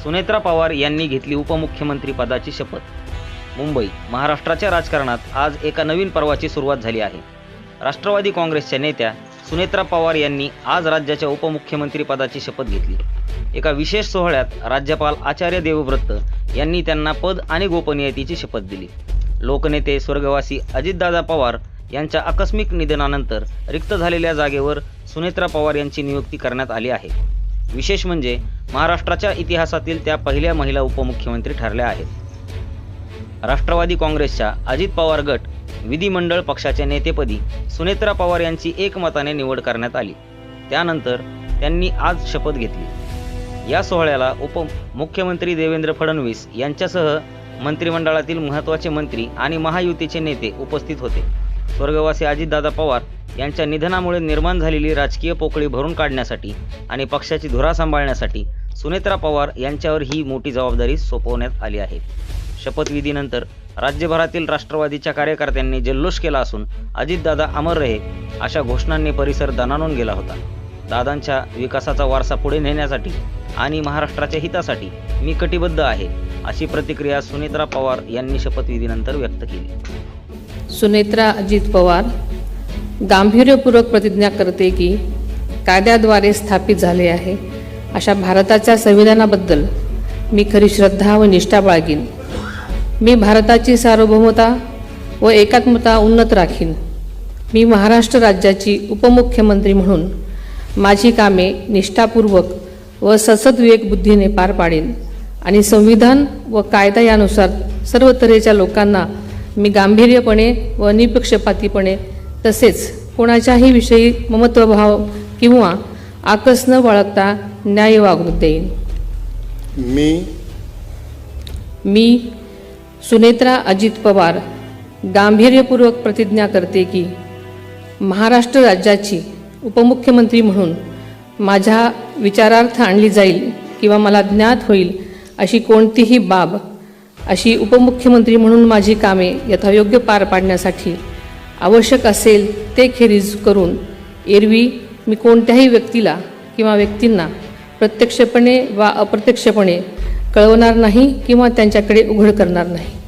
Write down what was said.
सुनेत्रा पवार यांनी घेतली उपमुख्यमंत्री पदाची शपथ। मुंबई, महाराष्ट्राच्या राजकारणात आज एका नवीन पर्वाची सुरुवात झाली आहे। राष्ट्रवादी काँग्रेसच्या नेत्या सुनेत्रा पवार यांनी आज राज्याच्या उपमुख्यमंत्री पदाची शपथ घेतली। एका विशेष सोहळ्यात राज्यपाल आचार्य देवव्रत यांनी त्यांना पद आणि गोपनीयतेची शपथ दिली। लोकनेते स्वर्गवासी अजितदादा पवार यांच्या आकस्मिक निधनानंतर रिक्त झालेल्या जागेवर सुनेत्रा पवार यांची नियुक्ती करण्यात आली आहे। विशेष म्हणजे महाराष्ट्राच्या इतिहासातील त्या पहिल्या महिला उपमुख्यमंत्री ठरल्या आहेत। राष्ट्रवादी काँग्रेसच्या अजित पवार गट विधिमंडळ पक्षाच्या नेतेपदी सुनेत्रा पवार यांची एकमताने निवड करण्यात आली। त्यानंतर त्यांनी आज शपथ घेतली। या सोहळ्याला उपमुख्यमंत्री देवेंद्र फडणवीस यांच्यासह मंत्रिमंडळातील महत्त्वाचे मंत्री आणि महायुतीचे नेते उपस्थित होते। स्वर्गवासी अजितदादा पवार यांच्या निधनामुळे निर्माण झालेली राजकीय पोकळी भरून काढण्यासाठी आणि पक्षाची धुरा सांभाळण्यासाठी सुनेत्रा पवार यांच्यावर ही मोठी जबाबदारी सोपवण्यात आली आहे। शपथविधीनंतर राज्यभरातील राष्ट्रवादीच्या कार्यकर्त्यांनी जल्लोष केला असून अजितदादा अमर रहे अशा घोषणांनी परिसर दणाणून गेला होता। दादांच्या विकासाचा वारसा पुढे नेण्यासाठी आणि महाराष्ट्राच्या हितासाठी मी कटिबद्ध आहे, अशी प्रतिक्रिया सुनेत्रा पवार यांनी शपथविधीनंतर व्यक्त केली। सुनेत्रा अजित पवार गांभीर्यपूर्वक प्रतिज्ञा करते की कायद्याद्वारे स्थापित झाले आहे अशा भारताच्या संविधानाबद्दल मी खरी श्रद्धा व निष्ठा बाळगीन। मी भारताची सार्वभौमता व एकात्मता उन्नत राखीन। मी महाराष्ट्र राज्याची उपमुख्यमंत्री म्हणून माझी कामे निष्ठापूर्वक व सद्विवेक बुद्धीने पार पाडेन आणि संविधान व कायदा यानुसार सर्व तऱ्हेच्या लोकांना मी गांभीर्यपणे व निपक्षपातीपणे तसेच कोणाच्याही विषयी ममत्वभाव किंवा आकस न बाळगता न्याय वागणूक देईन। मी सुनेत्रा अजित पवार गांभीर्यपूर्वक प्रतिज्ञा करते की महाराष्ट्र राज्याची उपमुख्यमंत्री म्हणून माझ्या विचारार्थ आणली जाईल किंवा मला ज्ञात होईल अशी कोणतीही बाब अशी उपमुख्यमंत्री म्हणून माझी कामे यथायोग्य पार पाडण्यासाठी आवश्यक असेल ते खेरीज करून एरवी मी कोणत्याही व्यक्तीला किंवा व्यक्तींना प्रत्यक्षपणे वा अप्रत्यक्षपणे कळवणार नाही किंवा त्यांच्याकडे उघड करणार नाही।